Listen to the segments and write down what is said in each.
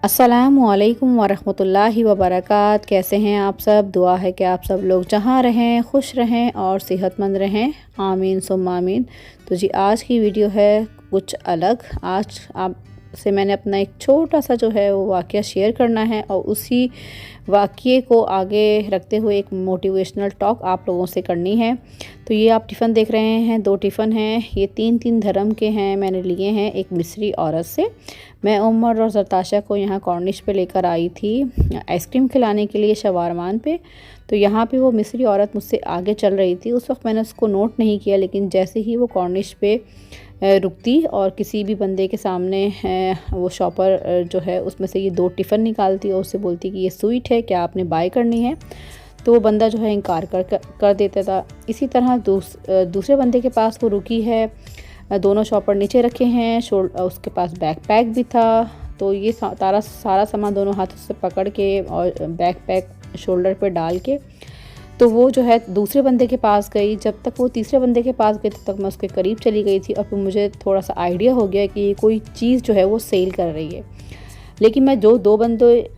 अस्सलामुअलैकुम वरहमतुल्लाहि वबरकात। कैसे हैं आप सब? दुआ है कि आप सब लोग जहाँ रहें खुश रहें और सेहतमंद रहें। आमीन सुम्मा आमीन। तो जी आज की वीडियो है कुछ अलग। आज आपसे मैंने अपना एक छोटा सा जो है वो वाक़या शेयर करना है और उसी वाक़ये को आगे रखते हुए एक मोटिवेशनल टॉक आप लोगों से करनी है। तो ये आप टिफ़िन देख रहे हैं, 2 टिफ़िन हैं, ये 3-3 धर्म के हैं। मैंने लिए हैं एक मिस्री औरत से। मैं उमर और ज़रताशा को यहाँ कॉर्निश पे लेकर आई थी आइसक्रीम खिलाने के लिए शवारमान पे। तो यहाँ पे वो मिस्री औरत मुझसे आगे चल रही थी। उस वक्त मैंने उसको नोट नहीं किया, लेकिन जैसे ही वो कॉर्निश पे रुकती और किसी भी बंदे के सामने वो शॉपर जो है उसमें से ये 2 टिफ़िन निकालती और उससे बोलती कि ये स्वीट है, क्या आपने बाय करनी है? तो वो बंदा जो है इनकार कर देता था। इसी तरह दूसरे बंदे के पास वो रुकी है, दोनों शॉपर नीचे रखे हैं, उसके पास बैकपैक भी था। तो ये सारा सामान दोनों हाथों से पकड़ के और बैकपैक शोल्डर पे डाल के तो वो जो है दूसरे बंदे के पास गई। जब तक वो तीसरे बंदे के पास गई तब तक मैं उसके करीब चली गई थी और फिर मुझे थोड़ा सा आइडिया हो गया कि ये कोई चीज़ जो है वो सेल कर रही है। लेकिन मैं जो 2 बंदे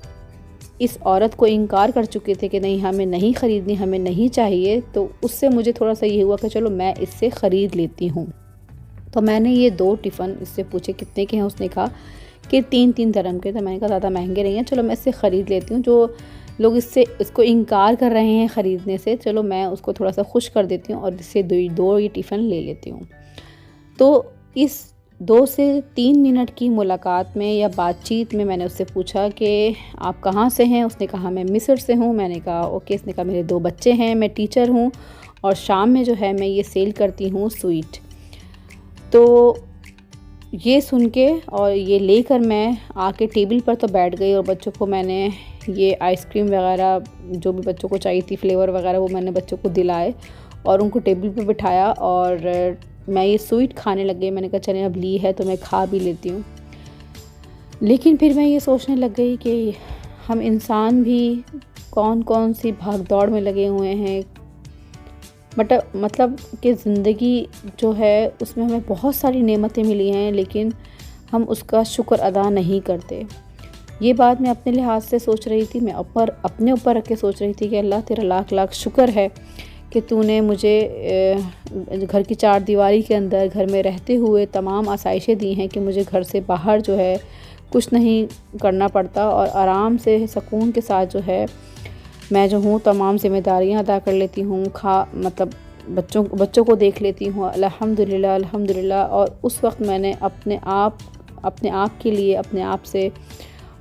इस औरत को इनकार कर चुके थे कि नहीं हमें नहीं ख़रीदनी, हमें नहीं चाहिए, तो उससे मुझे थोड़ा सा ये हुआ कि चलो मैं इससे ख़रीद लेती हूँ। तो मैंने ये 2 टिफ़िन इससे पूछे कितने के हैं, उसने कहा कि 3-3 धर्म के। तो मैंने कहा ज़्यादा महंगे नहीं हैं, चलो मैं इससे ख़रीद लेती हूँ। जो लोग इसको इनकार कर रहे हैं ख़रीदने से, चलो मैं उसको थोड़ा सा खुश कर देती हूँ और इससे 2 ये टिफ़िन ले लेती हूँ। तो इस 2 से 3 मिनट की मुलाकात में या बातचीत में मैंने उससे पूछा कि आप कहाँ से हैं? उसने कहा मैं मिस्र से हूँ। मैंने कहा ओके। इसने कहा मेरे 2 बच्चे हैं, मैं टीचर हूँ और शाम में जो है मैं ये सेल करती हूँ स्वीट। तो ये सुन के और ये लेकर मैं आके टेबल पर तो बैठ गई और बच्चों को मैंने ये आइसक्रीम वगैरह जो भी बच्चों को चाहिए थी फ्लेवर वगैरह वो मैंने बच्चों को दिलाए और उनको टेबल पे बिठाया और मैं ये स्वीट खाने लग गई। मैंने कहा चले अब ली है तो मैं खा भी लेती हूँ। लेकिन फिर मैं ये सोचने लग गई कि हम इंसान भी कौन कौन सी भाग दौड़ में लगे हुए हैं। मतलब कि ज़िंदगी जो है उसमें हमें बहुत सारी नेमतें मिली हैं, लेकिन हम उसका शुक्र अदा नहीं करते। ये बात मैं अपने लिहाज से सोच रही थी, मैं अपने ऊपर रख के सोच रही थी कि अल्लाह तेरा लाख लाख शुक्र है कि तूने मुझे घर की 4 दीवारी के अंदर घर में रहते हुए तमाम आसाइशें दी हैं कि मुझे घर से बाहर जो है कुछ नहीं करना पड़ता और आराम से सुकून के साथ जो है मैं जो हूँ तमाम ज़िम्मेदारियाँ अदा कर लेती हूँ। मतलब बच्चों को देख लेती हूँ। अल्हम्दुलिल्लाह अल्हम्दुलिल्लाह। और उस वक्त मैंने अपने आप के लिए अपने आप से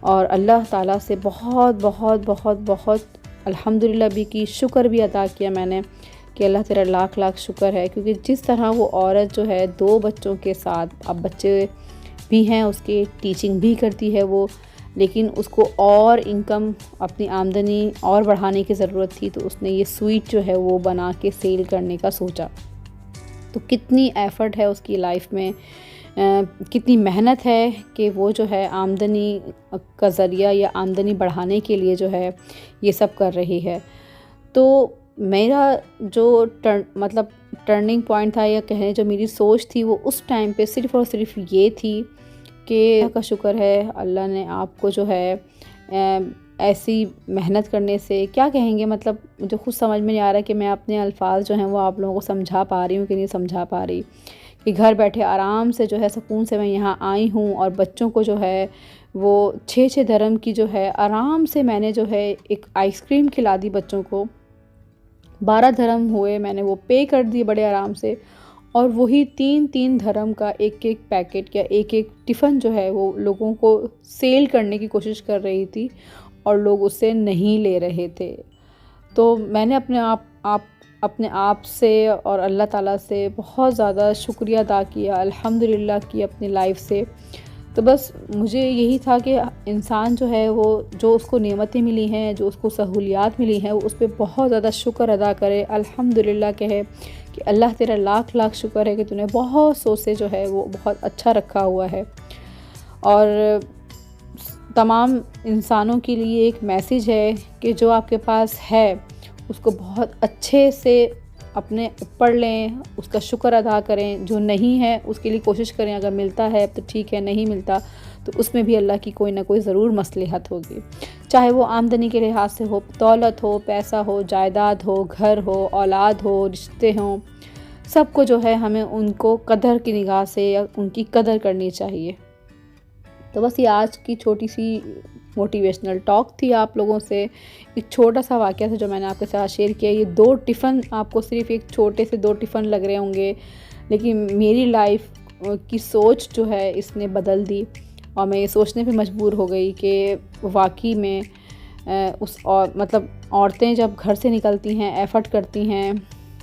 और अल्लाह ताला से बहुत बहुत बहुत बहुत अल्हम्दुलिल्लाह भी की, शुक्र भी अदा किया मैंने कि अल्लाह तेरा लाख लाख शुक्र है। क्योंकि जिस तरह वो औरत जो है 2 बच्चों के साथ, अब बच्चे भी हैं उसके, टीचिंग भी करती है वो, लेकिन उसको और इनकम अपनी आमदनी और बढ़ाने की ज़रूरत थी, तो उसने ये स्वीट जो है वो बना के सेल करने का सोचा। तो कितनी एफ़र्ट है उसकी लाइफ में, कितनी मेहनत है कि वो जो है आमदनी का ज़रिया या आमदनी बढ़ाने के लिए जो है ये सब कर रही है। तो मेरा जो टर्निंग पॉइंट था या कहें जो मेरी सोच थी वो उस टाइम पे सिर्फ़ और सिर्फ ये थी कि अल्लाह का शुक्र है, अल्लाह ने आपको जो है ऐसी मेहनत करने से क्या कहेंगे, मतलब मुझे खुद समझ में नहीं आ रहा कि मैं अपने अल्फाज जो हैं वो आप लोगों को समझा पा रही हूँ कि नहीं समझा पा रही। कि घर बैठे आराम से जो है सुकून से मैं यहाँ आई हूँ और बच्चों को जो है वो 6-6 धर्म की जो है आराम से मैंने जो है एक आइसक्रीम खिला दी बच्चों को। 12 धर्म हुए, मैंने वो पे कर दिए बड़े आराम से। और वही 3-3 धर्म का एक-एक पैकेट या एक-एक टिफ़िन जो है वो लोगों को सेल करने की कोशिश कर रही थी और लोग उससे नहीं ले रहे थे। तो मैंने अपने आप से और अल्लाह ताला से बहुत ज़्यादा शुक्रिया अदा किया, अल्हम्दुलिल्लाह की अपनी लाइफ से। तो बस मुझे यही था कि इंसान जो है वो जो उसको नेमतें मिली हैं, जो उसको सहूलियात मिली हैं, वो उस पे बहुत ज़्यादा शुक्र अदा करे, अल्हम्दुलिल्लाह कहे कि अल्लाह तेरा लाख लाख शुक्र है कि तूने बहुत सोच से जो है वो बहुत अच्छा रखा हुआ है। और तमाम इंसानों के लिए एक मैसेज है कि जो आपके पास है उसको बहुत अच्छे से अपने ऊपर लें, उसका शुक्र अदा करें। जो नहीं है उसके लिए कोशिश करें, अगर मिलता है तो ठीक है, नहीं मिलता तो उसमें भी अल्लाह की कोई ना कोई ज़रूर मसलहत होगी। चाहे वो आमदनी के लिहाज से हो, दौलत हो, पैसा हो, जायदाद हो, घर हो, औलाद हो, रिश्ते हों, सबको जो है हमें उनको कदर की निगाह से या उनकी कदर करनी चाहिए। तो बस ये आज की छोटी सी मोटिवेशनल टॉक थी आप लोगों से। एक छोटा सा वाक़या था जो मैंने आपके साथ शेयर किया। ये 2 टिफ़िन आपको सिर्फ़ एक छोटे से 2 टिफ़िन लग रहे होंगे, लेकिन मेरी लाइफ की सोच जो है इसने बदल दी और मैं ये सोचने पे मजबूर हो गई कि वाक़ई में मतलब औरतें जब घर से निकलती हैं, एफ़र्ट करती हैं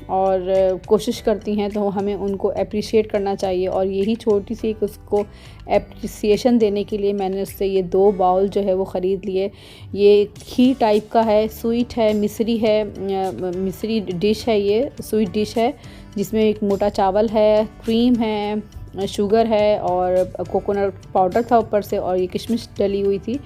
और कोशिश करती हैं तो हमें उनको एप्रिशिएट करना चाहिए। और यही छोटी सी एक उसको एप्रिसिएशन देने के लिए मैंने उससे ये 2 बाउल जो है वो ख़रीद लिए। ये खीर टाइप का है, स्वीट है, मिस्री डिश है, ये स्वीट डिश है जिसमें एक मोटा चावल है, क्रीम है, शुगर है और कोकोनट पाउडर था ऊपर से और ये किशमिश डली हुई थी।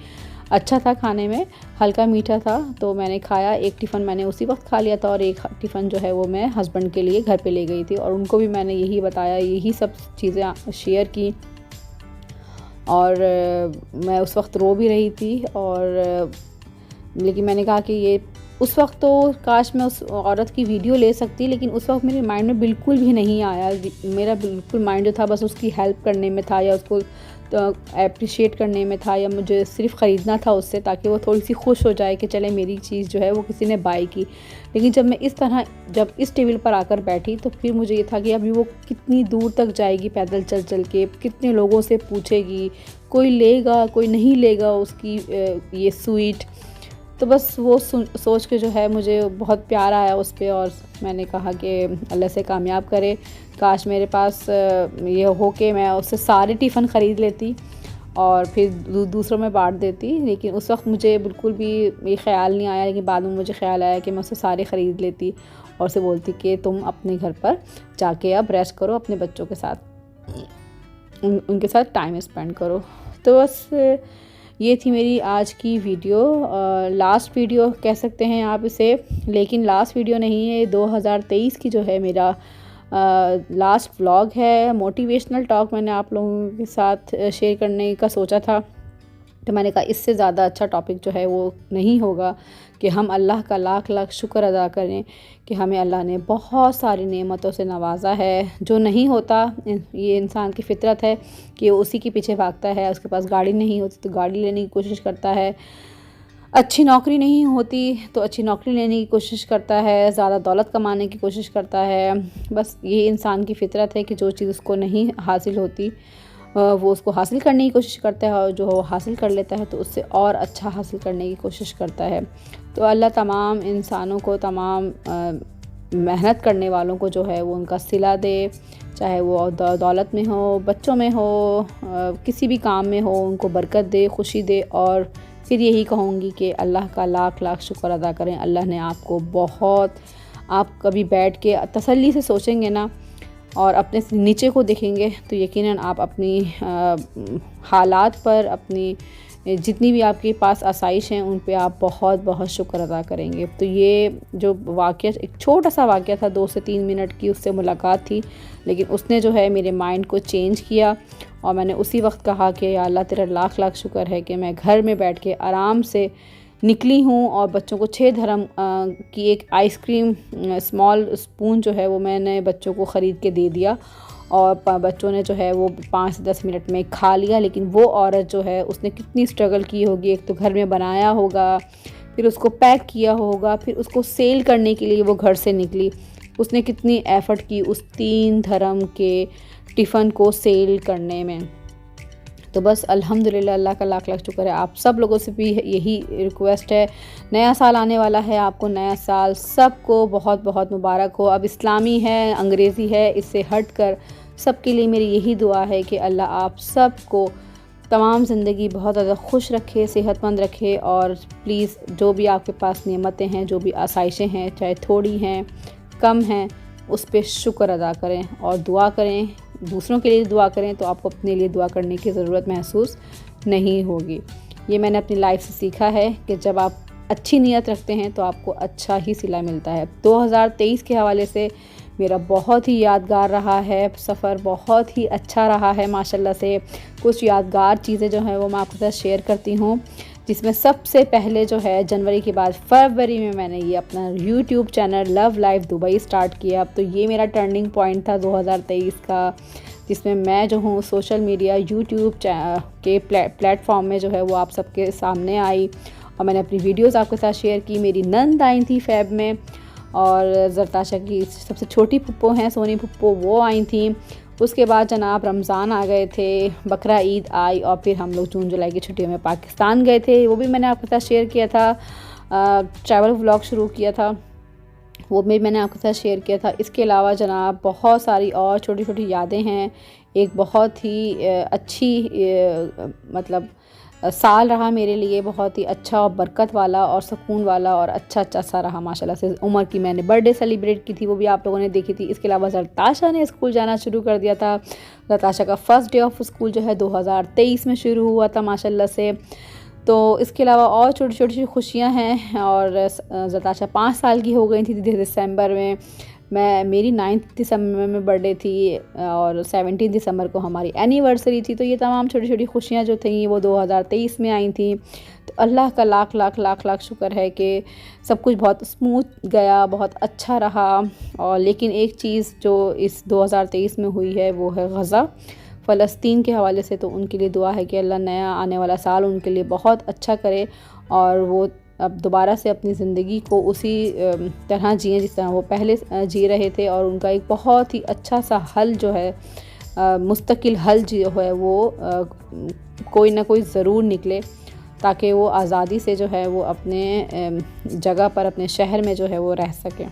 अच्छा था खाने में, हल्का मीठा था। तो मैंने खाया, एक टिफ़िन मैंने उसी वक्त खा लिया था और एक टिफ़िन जो है वो मैं हस्बैंड के लिए घर पे ले गई थी और उनको भी मैंने यही बताया, यही सब चीज़ें शेयर की। और मैं उस वक्त रो भी रही थी और लेकिन मैंने कहा कि ये उस वक्त तो काश मैं उस औरत की वीडियो ले सकती, लेकिन उस वक्त मेरे माइंड में बिल्कुल भी नहीं आया। मेरा बिल्कुल माइंड जो था बस उसकी हेल्प करने में था या उसको एप्रिशिएट करने में था या मुझे सिर्फ़ ख़रीदना था उससे ताकि वो थोड़ी सी खुश हो जाए कि चले मेरी चीज़ जो है वो किसी ने बाय की। लेकिन जब मैं जब इस टेबल पर आकर बैठी तो फिर मुझे ये था कि अभी वो कितनी दूर तक जाएगी पैदल चल के, कितने लोगों से पूछेगी, कोई लेगा कोई नहीं लेगा उसकी ये स्वीट। तो बस वो सोच के जो है मुझे बहुत प्यार आया उस पे और मैंने कहा कि अल्लाह से कामयाब करे। काश मेरे पास ये हो कि मैं उससे सारे टिफ़िन ख़रीद लेती और फिर दूसरों में बांट देती। लेकिन उस वक्त मुझे बिल्कुल भी ये ख़्याल नहीं आया, लेकिन बाद में मुझे ख़्याल आया कि मैं उससे सारे ख़रीद लेती और उसे बोलती कि तुम अपने घर पर जाके अब रेस्ट करो, अपने बच्चों के साथ उनके साथ टाइम स्पेंड करो। तो बस ये थी मेरी आज की वीडियो, लास्ट वीडियो कह सकते हैं आप इसे, लेकिन लास्ट वीडियो नहीं है। 2023 की जो है मेरा लास्ट व्लॉग है। मोटिवेशनल टॉक मैंने आप लोगों के साथ शेयर करने का सोचा था, तो मैंने कहा इससे ज़्यादा अच्छा टॉपिक जो है वो नहीं होगा कि हम अल्लाह का लाख लाख शुक्र अदा करें कि हमें अल्लाह ने बहुत सारी नेमतों से नवाजा है। जो नहीं होता, ये इंसान की फ़ितरत है कि वो उसी के पीछे भागता है। उसके पास गाड़ी नहीं होती तो गाड़ी लेने की कोशिश करता है, अच्छी नौकरी नहीं होती तो अच्छी नौकरी लेने की कोशिश करता है, ज़्यादा दौलत कमाने की कोशिश करता है। बस ये इंसान की फ़ितरत है कि जो चीज़ उसको नहीं हासिल होती वो उसको हासिल करने की कोशिश करता है और जो वो हासिल कर लेता है तो उससे और अच्छा हासिल करने की कोशिश करता है। तो अल्लाह तमाम इंसानों को, तमाम मेहनत करने वालों को जो है वो उनका सिला दे, चाहे वो दौलत में हो, बच्चों में हो, किसी भी काम में हो, उनको बरकत दे, खुशी दे। और फिर यही कहूँगी कि अल्लाह का लाख लाख शुक्र अदा करें। अल्लाह ने आपको बहुत, आप कभी बैठ के तसल्ली से सोचेंगे ना और अपने नीचे को देखेंगे तो यकीनन आप अपनी हालात पर, अपनी जितनी भी आपके पास आसाइश हैं उन पे आप बहुत बहुत शुक्र अदा करेंगे। तो ये जो वाक़या, एक छोटा सा वाक़या था, 2 से 3 मिनट की उससे मुलाकात थी, लेकिन उसने जो है मेरे माइंड को चेंज किया और मैंने उसी वक्त कहा कि या अल्लाह तेरा लाख लाख शुक्र है कि मैं घर में बैठ के आराम से निकली हूँ और बच्चों को 6 धर्म की एक आइसक्रीम स्मॉल स्पून जो है वो मैंने बच्चों को ख़रीद के दे दिया और बच्चों ने जो है वो 5 से 10 मिनट में खा लिया। लेकिन वो औरत जो है उसने कितनी स्ट्रगल की होगी, एक तो घर में बनाया होगा, फिर उसको पैक किया होगा, फिर उसको सेल करने के लिए वो घर से निकली, उसने कितनी एफ़र्ट की उस 3 धर्म के टिफ़िन को सेल करने में। तो बस अल्हम्दुलिल्लाह, अल्लाह का लाख लाख शुक्र है। आप सब लोगों से भी यही रिक्वेस्ट है, नया साल आने वाला है, आपको नया साल सबको बहुत बहुत मुबारक हो। अब इस्लामी है, अंग्रेज़ी है, इससे हट कर सबके लिए मेरी यही दुआ है कि अल्लाह आप सबको तमाम ज़िंदगी बहुत ज़्यादा खुश रखे, सेहतमंद रखे। और प्लीज़ जो भी आपके पास नेमतें हैं, जो भी आसाइशें हैं, चाहे थोड़ी हैं, कम हैं, उस पे शुक्र अदा करें और दुआ करें, दूसरों के लिए दुआ करें तो आपको अपने लिए दुआ करने की ज़रूरत महसूस नहीं होगी। ये मैंने अपनी लाइफ से सीखा है कि जब आप अच्छी नीयत रखते हैं तो आपको अच्छा ही सिला मिलता है। 2023 के हवाले से मेरा बहुत ही यादगार रहा है सफ़र, बहुत ही अच्छा रहा है माशाल्लाह से। कुछ यादगार चीज़ें जो हैं वो मैं आपके साथ शेयर करती हूँ, जिसमें सबसे पहले जो है जनवरी के बाद फरवरी में मैंने ये अपना YouTube channel love life Dubai start किया। तो ये मेरा टर्निंग पॉइंट था 2023 का, जिसमें मैं जो हूँ सोशल मीडिया यूट्यूब के प्लेटफॉर्म में जो है वो आप सबके सामने आई और मैंने अपनी वीडियोस आपके साथ शेयर की। मेरी नंद आई थी फ़ेब में, और जरताशा की सबसे छोटी पुप्पो हैं सोनी पुप्पो, वो आई थी। उसके बाद जनाब रमज़ान आ गए थे, बकरा ईद आई, और फिर हम लोग जून जुलाई की छुट्टियों में पाकिस्तान गए थे। वो भी मैंने आपके साथ शेयर किया था। ट्रैवल व्लॉग शुरू किया था, वो भी मैंने आपके साथ शेयर किया था। इसके अलावा जनाब बहुत सारी और छोटी छोटी यादें हैं। एक बहुत ही अच्छी मतलब साल रहा मेरे लिए, बहुत ही अच्छा और बरकत वाला और सुकून वाला और अच्छा सा रहा माशाल्लाह से। उमर की मैंने बर्थडे सेलिब्रेट की थी, वो भी आप लोगों ने देखी थी। इसके अलावा जरताशा ने स्कूल जाना शुरू कर दिया था। जरताशा का फ़र्स्ट डे ऑफ स्कूल जो है 2023 में शुरू हुआ था माशाल्लाह से। तो इसके अलावा और छोटी छोटी खुशियाँ हैं। और जरताशा 5 साल की हो गई थी दिसंबर में। मेरी 9 दिसंबर में बर्थडे थी और 17 दिसंबर को हमारी एनिवर्सरी थी। तो ये तमाम छोटी छोटी खुशियाँ जो थी वो 2023 में आई थी। तो अल्लाह का लाख लाख लाख लाख शुक्र है कि सब कुछ बहुत स्मूथ गया, बहुत अच्छा रहा। और लेकिन एक चीज़ जो इस 2023 में हुई है वो है गज़ा फ़लस्तीन के हवाले से। तो उनके लिए दुआ है कि अल्लाह नया आने वाला साल उनके लिए बहुत अच्छा करे और वो अब दोबारा से अपनी ज़िंदगी को उसी तरह जिए जिस तरह वो पहले जी रहे थे। और उनका एक बहुत ही अच्छा सा हल जो है, मुस्तकिल हल जो है वो कोई ना कोई ज़रूर निकले, ताकि वो आज़ादी से जो है वो अपने जगह पर अपने शहर में जो है वो रह सकें।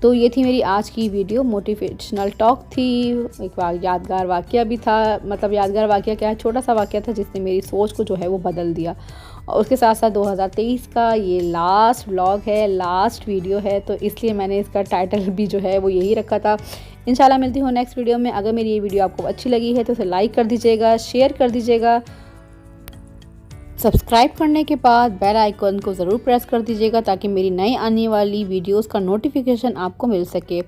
तो ये थी मेरी आज की वीडियो, मोटिवेशनल टॉक थी। एक यादगार वाक़या भी था, मतलब यादगार वाक़या क्या है, छोटा सा वाक़या था जिसने मेरी सोच को जो है वो बदल दिया। और उसके साथ साथ 2023 का ये लास्ट व्लॉग है, लास्ट वीडियो है, तो इसलिए मैंने इसका टाइटल भी जो है वो यही रखा था। इंशाल्लाह मिलती हूँ नेक्स्ट वीडियो में। अगर मेरी ये वीडियो आपको अच्छी लगी है तो उसे लाइक कर दीजिएगा, शेयर कर दीजिएगा। सब्सक्राइब करने के बाद बेल आइकन को ज़रूर प्रेस कर दीजिएगा ताकि मेरी नई आने वाली वीडियोस का नोटिफिकेशन आपको मिल सके।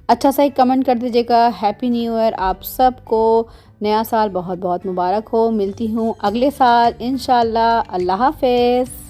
अच्छा सा एक कमेंट कर दीजिएगा। हैप्पी न्यू ईयर, आप सबको नया साल बहुत बहुत मुबारक हो। मिलती हूँ अगले साल इंशाल्लाह। अल्लाह हाफ़िज़।